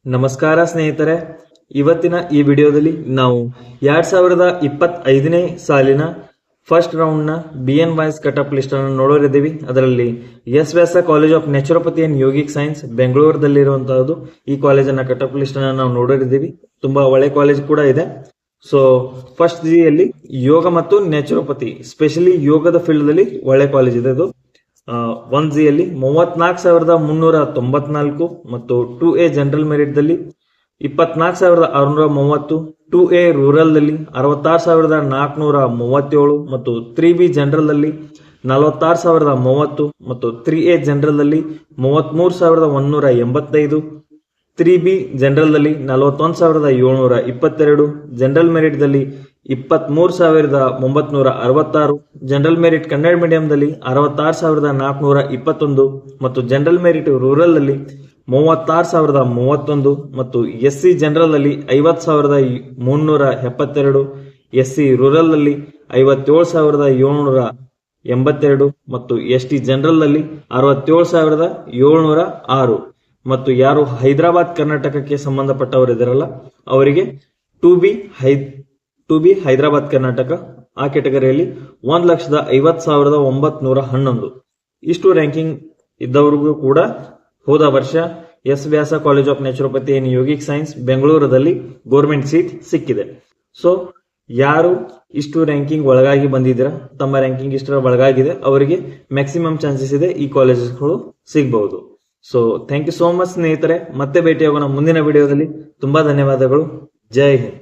ನಮಸ್ಕಾರ ಸ್ನೇಹಿತರೆ, ಇವತ್ತಿನ ಈ ವಿಡಿಯೋದಲ್ಲಿ ನಾವು 2025ನೇ ಸಾಲಿನ ಫಸ್ಟ್ ರೌಂಡ್ ನ BN ವಾಯ್ಸ್ ಕಟಪ್ ಲಿಸ್ಟ್ ಅನ್ನು ನೋಡೋರಿದ್ದೀವಿ. ಅದರಲ್ಲಿ S Vyasa college of naturopathy and yogic science ಬೆಂಗಳೂರದಲ್ಲಿರುವಂತಹದ್ದು ಈ ಕಾಲೇಜಿನ ಕಟಪ್ ಲಿಸ್ಟ್ ಅನ್ನು ನಾವು ನೋಡೋರಿದ್ದೀವಿ. ತುಂಬಾ ಒಳ್ಳೆ ಕಾಲೇಜ್ ಕೂಡ ಇದೆ. ಸೊ ಫಸ್ಟ್ ಜಿಯಲ್ಲಿ ಯೋಗ ಮತ್ತು ನ್ಯಾಚುರೋಪತಿ, ಸ್ಪೆಷಲಿ ಯೋಗದ ಫೀಲ್ಡ್ ಅಲ್ಲಿ ಒಳ್ಳೆ ಕಾಲೇಜ್ ಇದೆ. ಇದು 1Gಯಲ್ಲಿ 34,394 ಮತ್ತು 2A ಜನರಲ್ ಮೆರಿಟ್ ದಲ್ಲಿ 24,630, 2A ರೂರಲ್ ದಲ್ಲಿ 66,437 ಮತ್ತು 3B ಜನರಲ್ ದಲ್ಲಿ 46,030 ಮತ್ತು 3A ಜನರಲ್ ದಲ್ಲಿ 33,185, 3B ಜನರಲ್ ದಲ್ಲಿ 41,722, ಜನರಲ್ ಮೆರಿಟ್ ದಲ್ಲಿ 23,966, ಜನರಲ್ ಮೆರಿಟ್ ಕನ್ನಡ ಮೀಡಿಯಂ ದಲ್ಲಿ 66,421 ಮತ್ತು ಜನರಲ್ ಮೆರಿಟ್ ರೂರಲ್ ನಲ್ಲಿ 36,031 ಮತ್ತು SC ಜನರಲ್ ನಲ್ಲಿ 50,372, SC ರೂರಲ್ ನಲ್ಲಿ 57,782 ಮತ್ತು ST ಜನರಲ್ ನಲ್ಲಿ 67,706 ಮತ್ತು ಯಾರು ಹೈದರಾಬಾದ್ ಕರ್ನಾಟಕಕ್ಕೆ ಸಂಬಂಧಪಟ್ಟವರಿದ್ದಾರಲ್ಲ ಅವರಿಗೆ 2B ಹೈದರಾಬಾದ್ ಕರ್ನಾಟಕ ಆ ಕೆಟಗರಿಯಲ್ಲಿ 1,50,911. ಇಷ್ಟು ರ್ಯಾಂಕಿಂಗ್ ಇದ್ದವರಿಗೂ ಕೂಡ ಹೋದ ವರ್ಷ S Vyasa college of naturopathy and yogic science ಬೆಂಗಳೂರಲ್ಲಿ ಗೌರ್ಮೆಂಟ್ ಸೀಟ್ ಸಿಕ್ಕಿದೆ. ಸೊ ಯಾರು ಇಷ್ಟು ರ್ಯಾಂಕಿಂಗ್ ಒಳಗಾಗಿ ಬಂದಿದ್ದೀರಾ, ತಮ್ಮ ರ್ಯಾಂಕಿಂಗ್ ಇಷ್ಟರ ಒಳಗಾಗಿದೆ, ಅವರಿಗೆ ಮ್ಯಾಕ್ಸಿಮಮ್ ಚಾನ್ಸಸ್ ಇದೆ ಈ ಕಾಲೇಜಸ್ಗಳು ಸಿಗಬಹುದು. So thank you so much ಸ್ನೇಹಿತರೆ, ಮತ್ತೆ ಭೇಟಿಯಾಗೋಣ ಮುಂದಿನ ವಿಡಿಯೋದಲ್ಲಿ. ತುಂಬಾ ಧನ್ಯವಾದಗಳು. ಜೈ ಹಿಂದ್.